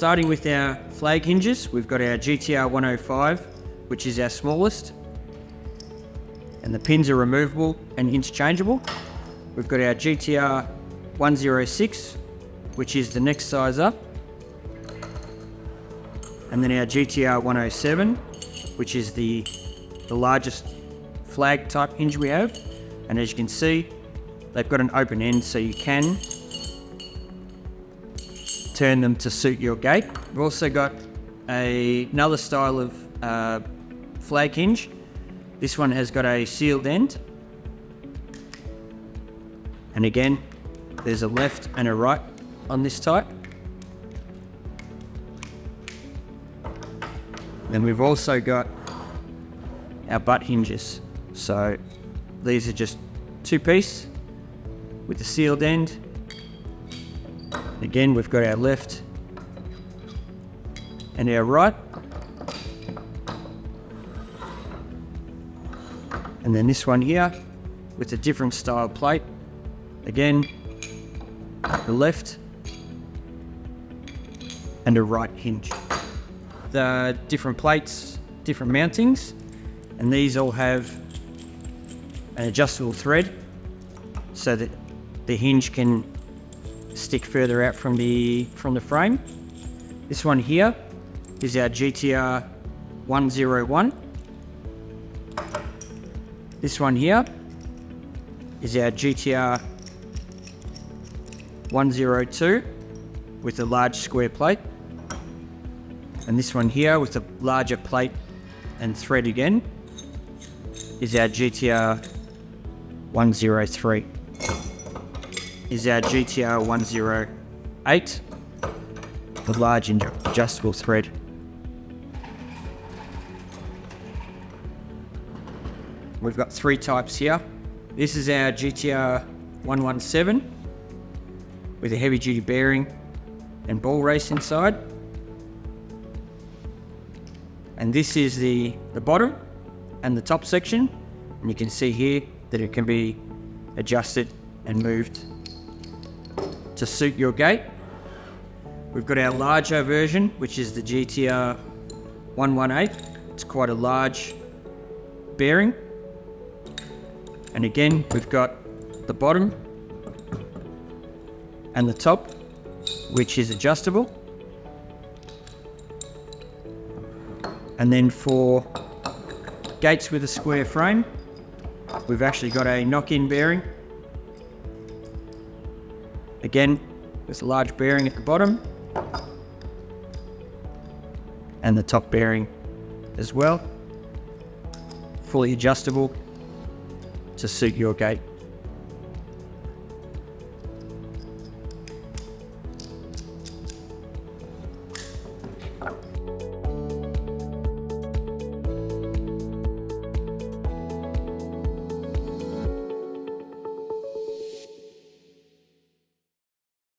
Starting with our flag hinges, we've got our GTR 105, which is our smallest. And the pins are removable and interchangeable. We've got our GTR 106, which is the next size up. And then our GTR 107, which is the largest flag type hinge we have. And as you can see, they've got an open end so you can turn them to suit your gate. We've also got another style of flag hinge. This one has got a sealed end. And again, there's a left and a right on this type. Then we've also got our butt hinges. So these are just two-piece with the sealed end. Again, we've got our left and our right. And then this one here with a different style plate. Again, the left and a right hinge. The different plates, different mountings, and these all have an adjustable thread so that the hinge can stick further out from the frame. This one here is our GTR 101. This one here is our GTR 102 with a large square plate. And this one here with a larger plate and thread again is our GTR 103. Is our GTR 108, the large adjustable thread. We've got three types here. This is our GTR 117 with a heavy duty bearing and ball race inside. And this is the bottom and the top section. And you can see here that it can be adjusted and moved to suit your gate. We've got our larger version, which is the GTR 118. It's quite a large bearing. And again, we've got the bottom and the top, which is adjustable. And then for gates with a square frame, we've actually got a knock-in bearing. Again, there's a large bearing at the bottom and the top bearing as well, fully adjustable to suit your gate.